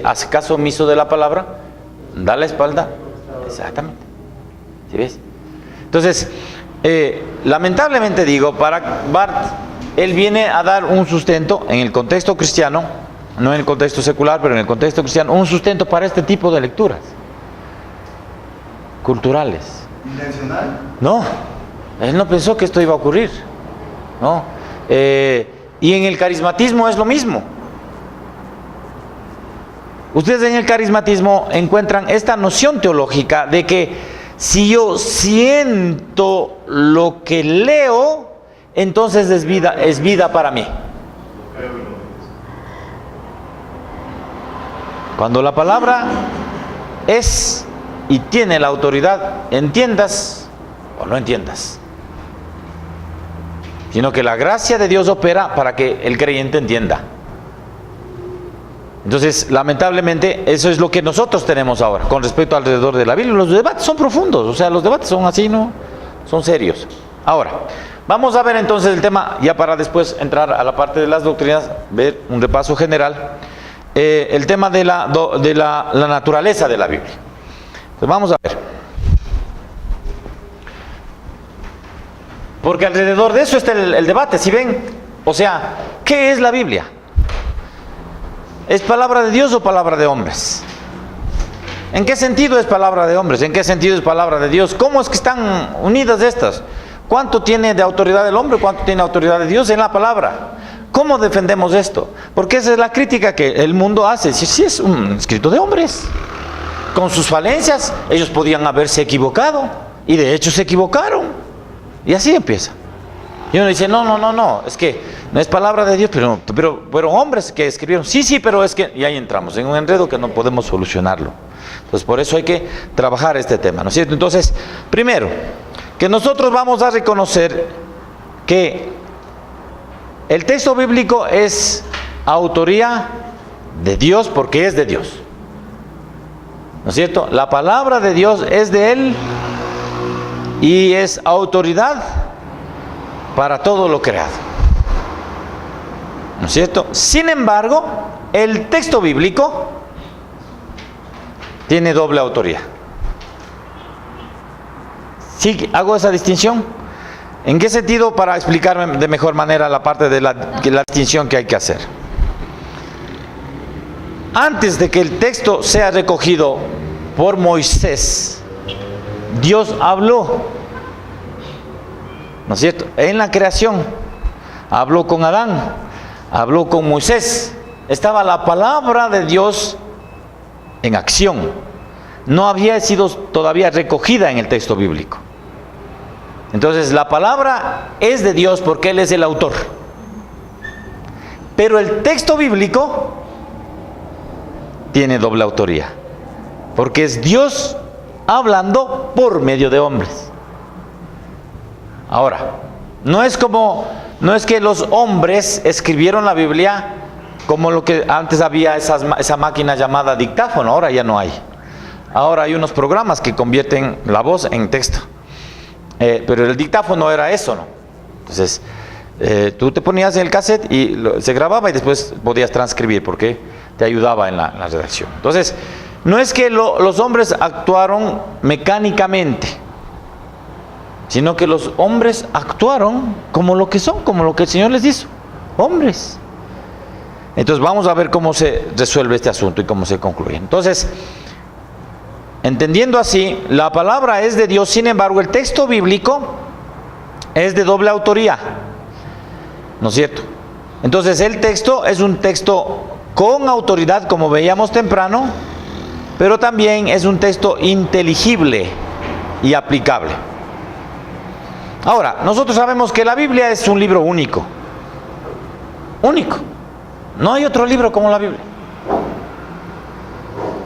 hace caso omiso de la palabra, da la espalda. Exactamente. ¿Sí ves? Entonces, lamentablemente digo, para Barth, él viene a dar un sustento en el contexto cristiano, no en el contexto secular, pero en el contexto cristiano, un sustento para este tipo de lecturas culturales. ¿Intencional? No, él no pensó que esto iba a ocurrir, ¿no? Y en el carismatismo es lo mismo. Ustedes en el carismatismo encuentran esta noción teológica de que si yo siento lo que leo, entonces es vida para mí. Cuando la palabra es y tiene la autoridad, entiendas o no entiendas, sino que la gracia de Dios opera para que el creyente entienda. Entonces, lamentablemente, eso es lo que nosotros tenemos ahora con respecto alrededor de la Biblia. Los debates son profundos, o sea, los debates son así, ¿no? Son serios. Ahora, vamos a ver entonces el tema, ya para después entrar a la parte de las doctrinas, ver un repaso general, el tema de la naturaleza de la Biblia. Entonces, vamos a ver. Porque alrededor de eso está el debate, si ven, o sea, ¿qué es la Biblia? ¿Es palabra de Dios o palabra de hombres? ¿En qué sentido es palabra de hombres? ¿En qué sentido es palabra de Dios? ¿Cómo es que están unidas estas? ¿Cuánto tiene de autoridad el hombre? ¿Cuánto tiene autoridad de Dios en la palabra? ¿Cómo defendemos esto? Porque esa es la crítica que el mundo hace. Si es un escrito de hombres, con sus falencias, ellos podían haberse equivocado, y de hecho se equivocaron. Y así empieza. Y uno dice, no, es que no es palabra de Dios, pero hombres que escribieron. Sí, pero es que, y ahí entramos en un enredo que no podemos solucionarlo. Entonces, por eso hay que trabajar este tema, ¿no es cierto? Entonces, primero, que nosotros vamos a reconocer que el texto bíblico es autoría de Dios porque es de Dios. ¿No es cierto? La palabra de Dios es de Él y es autoridad para todo lo creado. ¿No es cierto? Sin embargo, el texto bíblico tiene doble autoría. ¿Sí hago esa distinción? ¿En qué sentido? Para explicarme de mejor manera la parte de la distinción que hay que hacer. Antes de que el texto sea recogido por Moisés, Dios habló. ¿No es cierto? En la creación, habló con Adán, habló con Moisés. Estaba la palabra de Dios en acción. No había sido todavía recogida en el texto bíblico. Entonces, la palabra es de Dios porque Él es el autor. Pero el texto bíblico tiene doble autoría, porque es Dios hablando por medio de hombres. Ahora, no es que los hombres escribieron la Biblia como lo que antes había esa máquina llamada dictáfono. Ahora ya no hay. Ahora hay unos programas que convierten la voz en texto. Pero el dictáfono era eso, ¿no? Entonces, tú te ponías en el cassette y se grababa y después podías transcribir porque te ayudaba en la redacción. Entonces, no es que los hombres actuaron mecánicamente, sino que los hombres actuaron como lo que son, como lo que el Señor les hizo, hombres. Entonces vamos a ver cómo se resuelve este asunto y cómo se concluye. Entonces, entendiendo así, la palabra es de Dios, sin embargo, el texto bíblico es de doble autoría, ¿no es cierto? Entonces el texto es un texto con autoridad, como veíamos temprano, pero también es un texto inteligible y aplicable. Ahora, nosotros sabemos que la Biblia es un libro único. Único. No hay otro libro como la Biblia.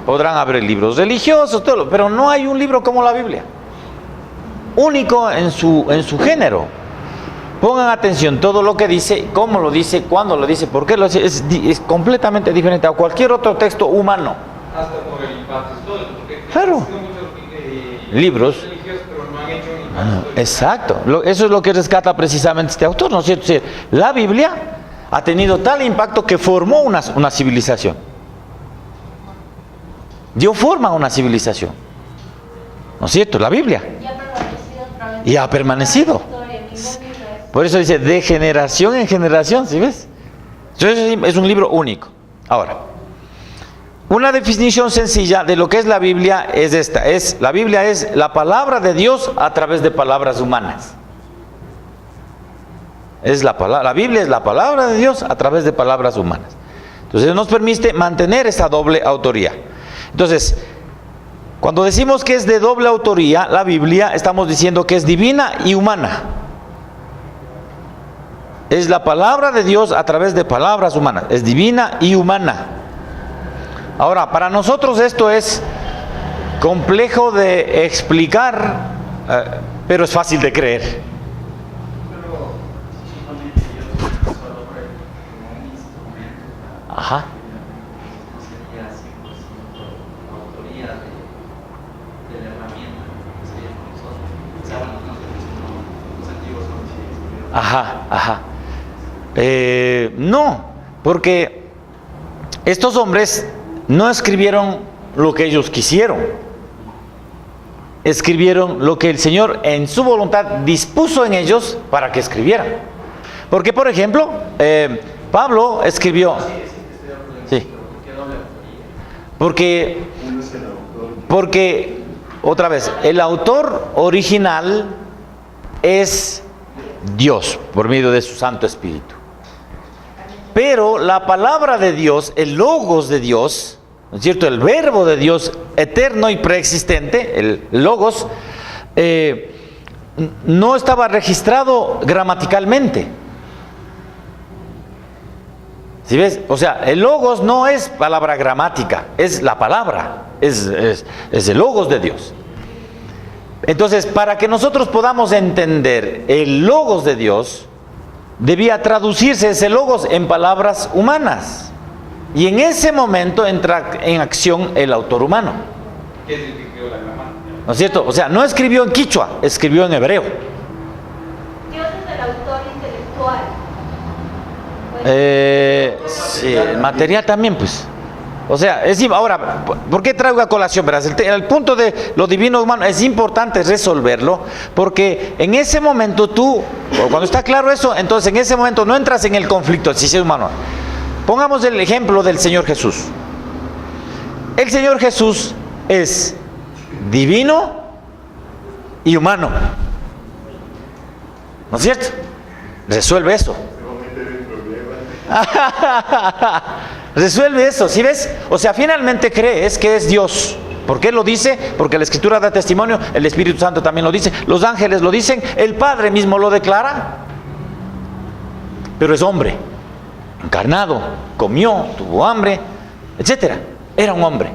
Podrán haber libros religiosos, todo, pero no hay un libro como la Biblia. Único en su género. Pongan atención, todo lo que dice, cómo lo dice, cuándo lo dice, por qué lo dice, es completamente diferente a cualquier otro texto humano. Hasta por el impacto histórico, porque claro. Libros. Pero no han hecho un impacto exacto. Eso es lo que rescata precisamente este autor, ¿no es cierto? Sí, la Biblia ha tenido tal impacto que formó una civilización. Dio forma a una civilización. ¿No es cierto? La Biblia. Y ha permanecido. Por eso dice, de generación en generación, ¿sí ves? Entonces es un libro único. Ahora, una definición sencilla de lo que es la Biblia es esta. La Biblia es la palabra de Dios a través de palabras humanas. La Biblia es la palabra de Dios a través de palabras humanas. Entonces nos permite mantener esa doble autoría. Entonces, cuando decimos que es de doble autoría, la Biblia, estamos diciendo que es divina y humana. Es la palabra de Dios a través de palabras humanas. Es divina y humana. Ahora, para nosotros esto es complejo de explicar, pero es fácil de creer. Ajá. Ajá. No, porque estos hombres no escribieron lo que ellos quisieron. Escribieron lo que el Señor en su voluntad dispuso en ellos para que escribieran. Porque, por ejemplo, Pablo escribió... Sí. Porque, otra vez, el autor original es Dios, por medio de su Santo Espíritu. Pero la palabra de Dios, el logos de Dios, ¿no es cierto? El verbo de Dios eterno y preexistente, el logos, no estaba registrado gramaticalmente. ¿Sí ves? O sea, el logos no es palabra gramática, es la palabra, es el logos de Dios. Entonces, para que nosotros podamos entender el logos de Dios, debía traducirse ese logos en palabras humanas. Y en ese momento entra en acción el autor humano. ¿Qué es el que escribió la gramática? ¿No es cierto? O sea, no escribió en quichua, escribió en hebreo. Dios es el autor intelectual. Sí, el material también, pues. O sea, ahora, ¿por qué traigo a colación? Verás, el punto de lo divino humano es importante resolverlo, porque en ese momento cuando está claro eso, entonces en ese momento no entras en el conflicto del sistema humano. Pongamos el ejemplo del Señor Jesús. El Señor Jesús es divino y humano. ¿No es cierto? Resuelve eso. Resuelve eso, ¿sí ves? O sea, finalmente crees que es Dios. ¿Por qué lo dice? Porque la Escritura da testimonio, el Espíritu Santo también lo dice, los ángeles lo dicen, el Padre mismo lo declara. Pero es hombre, encarnado, comió, tuvo hambre, etcétera. Era un hombre,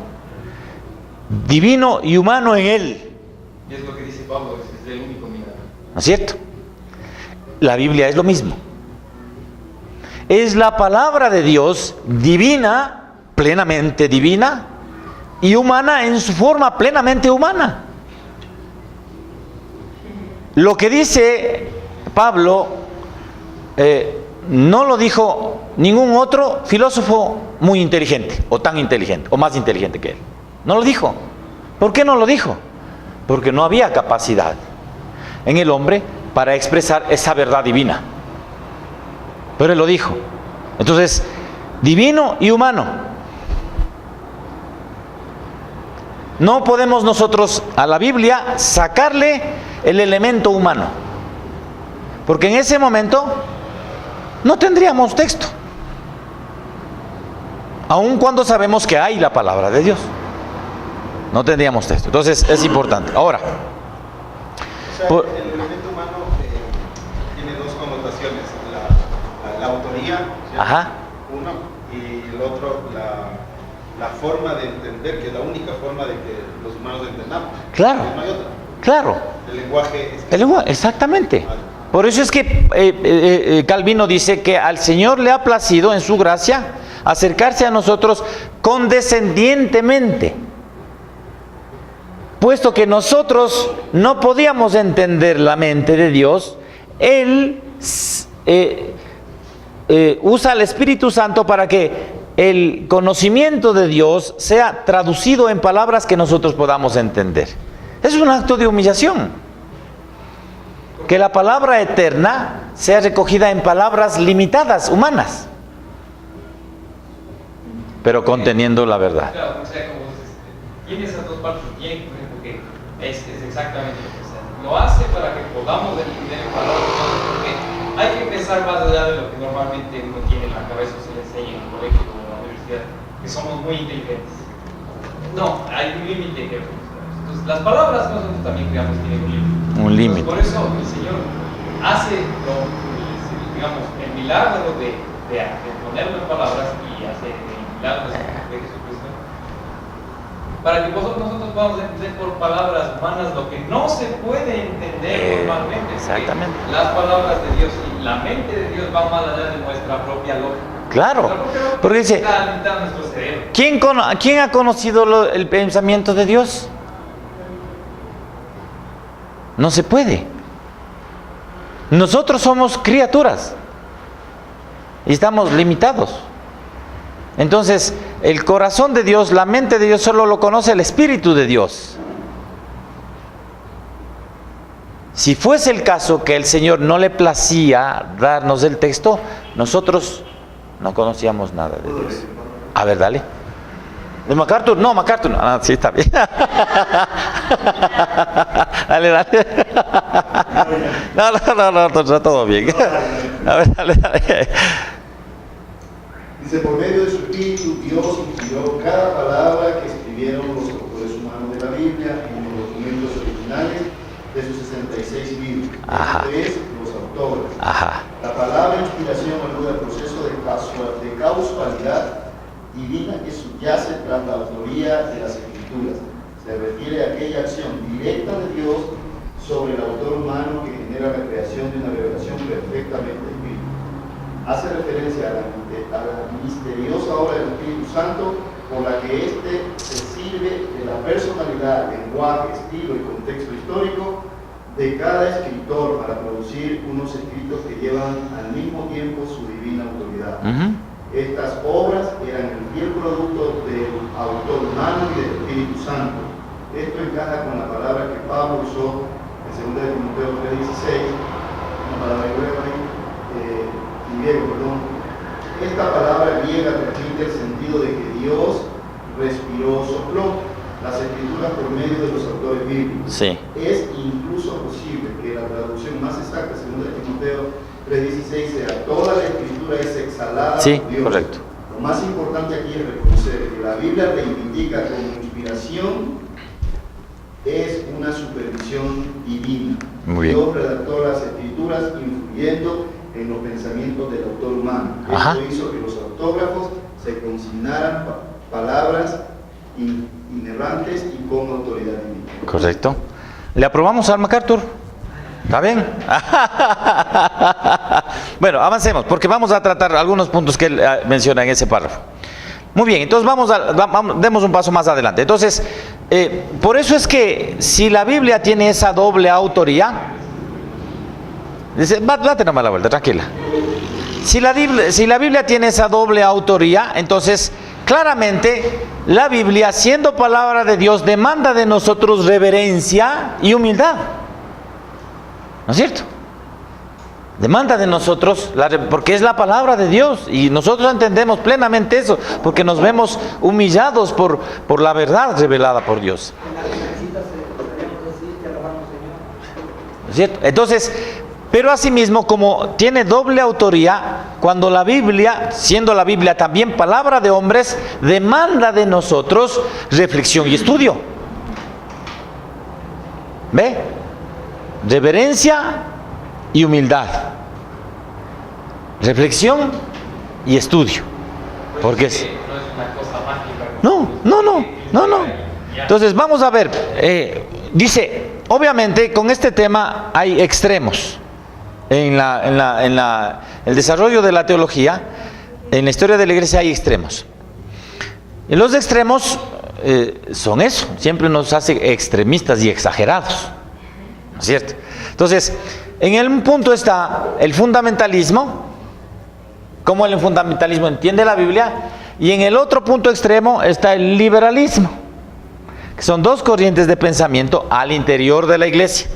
divino y humano en él. Y es lo que dice Pablo, es el único milagro. ¿No es cierto? La Biblia es lo mismo. Es la palabra de Dios divina, plenamente divina, y humana en su forma plenamente humana. Lo que dice Pablo no lo dijo ningún otro filósofo muy inteligente, o tan inteligente, o más inteligente que él. No lo dijo. ¿Por qué no lo dijo? Porque no había capacidad en el hombre para expresar esa verdad divina. Pero él lo dijo. Entonces, divino y humano. No podemos nosotros a la Biblia sacarle el elemento humano, porque en ese momento no tendríamos texto, aun cuando sabemos que hay la palabra de Dios. No tendríamos texto. Entonces es importante. Ahora, el elemento humano tiene dos connotaciones: la autoría, ¿sí? Ajá. Uno, y el otro, la forma de entender, que es la única forma de que los humanos entendamos. Claro. No hay otra. Claro. El lenguaje es... El lenguaje, exactamente. Por eso es que Calvino dice que al Señor le ha placido en su gracia acercarse a nosotros condescendientemente, puesto que nosotros no podíamos entender la mente de Dios. Él usa al Espíritu Santo para que el conocimiento de Dios sea traducido en palabras que nosotros podamos entender. Es un acto de humillación. Que la palabra eterna sea recogida en palabras limitadas, humanas, pero conteniendo la verdad. Claro, o sea, como tiene esas dos partes bien, porque es exactamente lo que sea. Lo hace para que podamos entender en palabras humanas, porque hay que pensar más allá de lo que normalmente uno tiene en la cabeza o se le enseña en el colegio o en la universidad, que somos muy inteligentes. No, hay un límite que... Entonces, las palabras que nosotros también creamos tienen un límite. Un límite. Por eso el Señor hace, digamos, el milagro de ponerlo en palabras y hacer el milagro de Jesucristo, para que nosotros podamos entender por palabras humanas lo que no se puede entender normalmente. Exactamente. Las palabras de Dios y la mente de Dios van más allá de nuestra propia lógica. Claro, porque dice, está limitado nuestro cerebro. ¿quién ha conocido el pensamiento de Dios? No se puede. Nosotros somos criaturas y estamos limitados. Entonces, el corazón de Dios, la mente de Dios, solo lo conoce el Espíritu de Dios. Si fuese el caso que el Señor no le placía darnos el texto, nosotros no conocíamos nada de Dios. A ver, dale. ¿De MacArthur? No, MacArthur no. Ah, sí, está bien. Dale, dale. No, está todo bien. A ver, dale. Dice, por medio de su espíritu, Dios inspiró cada palabra que escribieron los autores humanos de la Biblia en los documentos originales de sus 66 libros. Esto es, los autores. La palabra inspiración alude al proceso de causalidad divina que subyace tras la autoría de las Escrituras. Se refiere a aquella acción directa de Dios sobre el autor humano que genera la creación de una revelación perfectamente espiritual. Hace referencia a la misteriosa obra del Espíritu Santo por la que éste se sirve de la personalidad, lenguaje, estilo y contexto histórico de cada escritor para producir unos escritos que llevan al mismo tiempo su divina autoridad. Estas obras eran el fiel producto del autor humano y del Espíritu Santo. Esto encaja con la palabra que Pablo usó en 2 Timoteo 3:16, una palabra griego, perdón. Esta palabra griega transmite el sentido de que Dios respiró, sopló las escrituras por medio de los autores bíblicos. Sí. Es incluso posible que la traducción más exacta, 2 Timoteo 3:16, sea toda la escritura es exhalada por Dios. Correcto. Lo más importante aquí es reconocer que la Biblia reivindica como inspiración es una supervisión divina. Muy bien. Dios redactó las escrituras influyendo en los pensamientos del autor humano. Esto hizo que los autógrafos se consignaran palabras inerrantes y con autoridad divina. Correcto. ¿Le aprobamos al MacArthur? ¿Está bien? Bueno, avancemos, porque vamos a tratar algunos puntos que él menciona en ese párrafo. Muy bien, entonces demos un paso más adelante. Entonces, por eso es que si la Biblia tiene esa doble autoría, date nomás la vuelta, tranquila. Si la Biblia tiene esa doble autoría, entonces claramente la Biblia, siendo palabra de Dios, demanda de nosotros reverencia y humildad. ¿No es cierto? Demanda de nosotros, porque es la palabra de Dios y nosotros entendemos plenamente eso, porque nos vemos humillados por la verdad revelada por Dios. ¿No es cierto? Entonces, pero asimismo, como tiene doble autoría, cuando la Biblia, siendo la Biblia también palabra de hombres, demanda de nosotros reflexión y estudio. ¿Ve? Reverencia y humildad, reflexión y estudio, porque es no. Entonces vamos a ver, dice, obviamente con este tema hay extremos en el desarrollo de la teología, en la historia de la iglesia hay extremos. Y los extremos son eso, siempre nos hace extremistas y exagerados. ¿No es cierto? Entonces, en el punto está el fundamentalismo, cómo el fundamentalismo entiende la Biblia, y en el otro punto extremo está el liberalismo, que son dos corrientes de pensamiento al interior de la iglesia.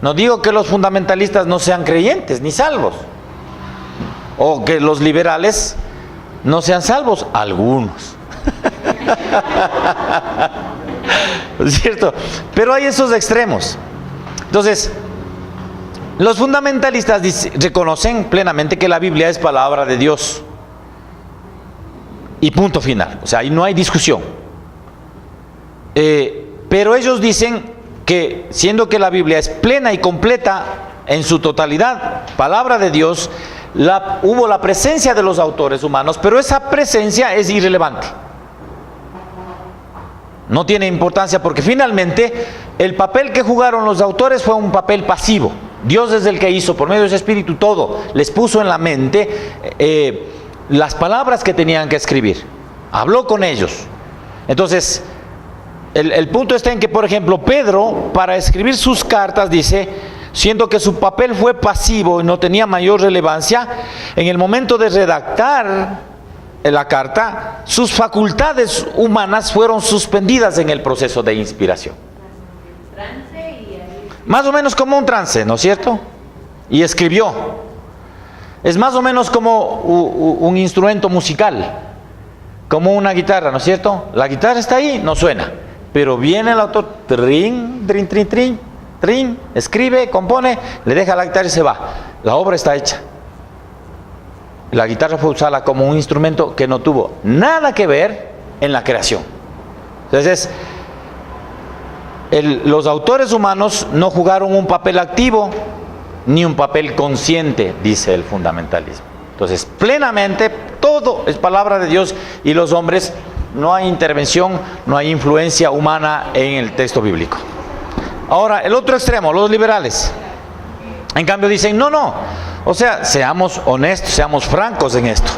No digo que los fundamentalistas no sean creyentes ni salvos, o que los liberales no sean salvos, algunos. ¿Es cierto? Pero hay esos extremos. Entonces, los fundamentalistas reconocen plenamente que la Biblia es palabra de Dios. Y punto final. O sea, ahí no hay discusión. Pero ellos dicen que, siendo que la Biblia es plena y completa en su totalidad, palabra de Dios, hubo la presencia de los autores humanos, pero esa presencia es irrelevante. No tiene importancia porque finalmente el papel que jugaron los autores fue un papel pasivo. Dios es el que hizo por medio de ese espíritu todo, les puso en la mente las palabras que tenían que escribir, habló con ellos. Entonces, el punto está en que, por ejemplo, Pedro, para escribir sus cartas, dice: siendo que su papel fue pasivo y no tenía mayor relevancia, en el momento de redactar la carta, sus facultades humanas fueron suspendidas en el proceso de inspiración. Trance y ahí. Más o menos como un trance, ¿no es cierto? Y escribió. Es más o menos como un instrumento musical, como una guitarra, ¿no es cierto? La guitarra está ahí, no suena, pero viene el autor, trin, trin, trin, trin, trin, escribe, compone, le deja la guitarra y se va. La obra está hecha. La guitarra fue usada como un instrumento que no tuvo nada que ver en la creación. Entonces, los autores humanos no jugaron un papel activo ni un papel consciente, dice el fundamentalismo. Entonces, plenamente todo es palabra de Dios y los hombres, no hay intervención, no hay influencia humana en el texto bíblico. Ahora, el otro extremo, los liberales, en cambio dicen, no, o sea, seamos honestos, seamos francos en esto.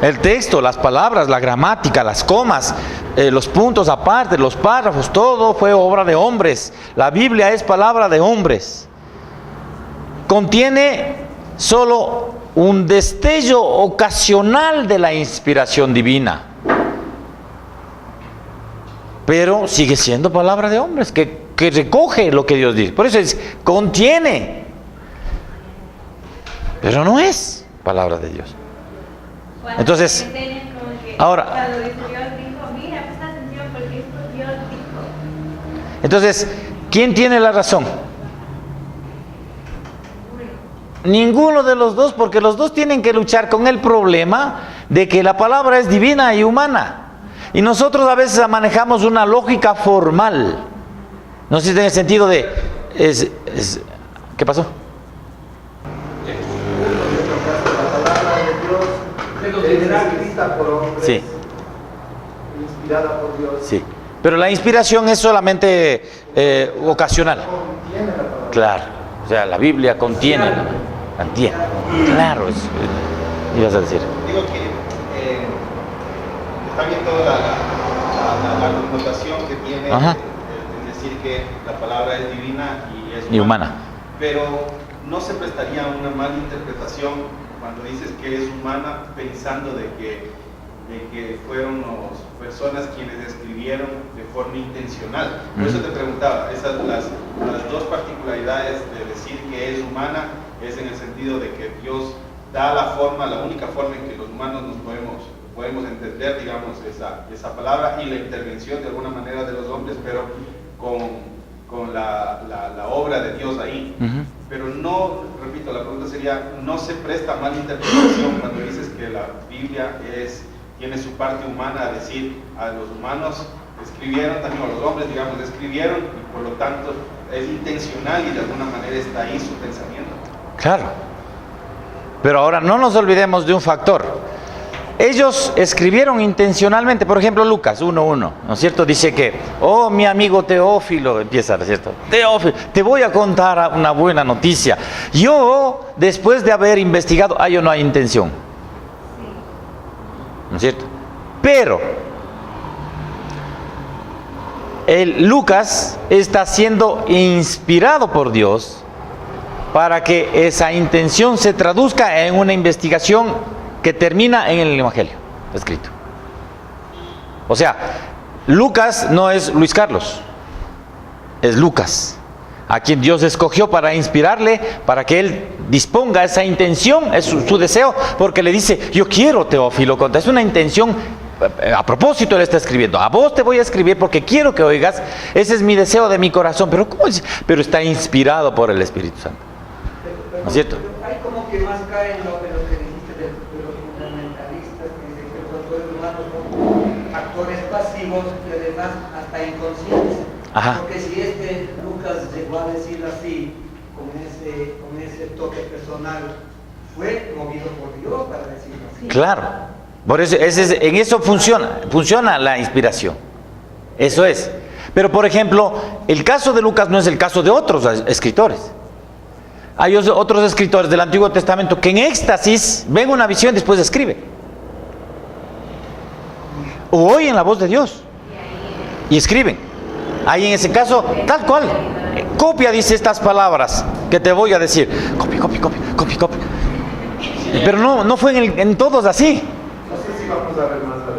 El texto, las palabras, la gramática, las comas, los puntos aparte, los párrafos, todo fue obra de hombres. La Biblia es palabra de hombres. Contiene solo un destello ocasional de la inspiración divina, pero sigue siendo palabra de hombres que recoge lo que Dios dice. Por eso contiene, pero no es palabra de Dios. Entonces, ahora, cuando Dios dijo, mira, presta atención porque esto Dios dijo. entonces, ¿quién tiene la razón? Ninguno de los dos, porque los dos tienen que luchar con el problema de que la palabra es divina y humana. Y nosotros a veces manejamos una lógica formal. No sé si en el sentido de... ¿Qué pasó? La palabra de Dios será escrita por hombres, Sí, inspirada por Dios. sí. Pero la inspiración es solamente ocasional. Contiene la palabra. Claro. O sea, la Biblia contiene. Claro, ibas a decir. Digo que está bien toda la connotación que tiene el decir que la palabra es divina y es humana. Pero no se prestaría a una mala interpretación cuando dices que es humana pensando de que fueron las personas quienes escribieron de forma intencional. Por eso te preguntaba, las dos particularidades de decir que es humana es en el sentido de que Dios da la forma, la única forma en que los humanos nos podemos entender, digamos, esa palabra y la intervención de alguna manera de los hombres, pero con la obra de Dios ahí. Pero no, repito, la pregunta sería, ¿no se presta mala interpretación cuando dices que la Biblia tiene su parte humana, a decir, a los humanos escribieron, también a los hombres, digamos, escribieron y por lo tanto es intencional y de alguna manera está ahí su pensamiento? Claro. Pero ahora no nos olvidemos de un factor. Ellos escribieron intencionalmente, por ejemplo Lucas 1:1, ¿no es cierto? Dice que, oh mi amigo Teófilo, empieza, ¿no es cierto? Teófilo, te voy a contar una buena noticia. Yo, después de haber investigado, yo no hay intención. ¿No es cierto? Pero Lucas está siendo inspirado por Dios para que esa intención se traduzca en una investigación que termina en el Evangelio escrito. O sea, Lucas no es Luis Carlos, es Lucas, a quien Dios escogió para inspirarle, para que él disponga esa intención, es su deseo, porque le dice, yo quiero Teófilo contar, es una intención, a propósito él está escribiendo, a vos te voy a escribir porque quiero que oigas, ese es mi deseo de mi corazón, pero ¿cómo es? Pero está inspirado por el Espíritu Santo, ¿no es cierto? Hay como que más cae en lo que dijiste de los fundamentalistas, que dicen que los autores humanos son actores pasivos y además hasta inconscientes. Ajá. Porque si Lucas llegó a decir así, con ese toque personal, fue movido por Dios para decirlo así. Claro, por eso, en eso funciona la inspiración, eso es. Pero por ejemplo, el caso de Lucas no es el caso de otros escritores. Hay otros escritores del Antiguo Testamento que en éxtasis ven una visión y después escriben. O oyen la voz de Dios y escriben. Ahí en ese caso, tal cual, copia, dice estas palabras. que te voy a decir, copia. Pero no fue en todos así. No sé si vamos a ver más adelante.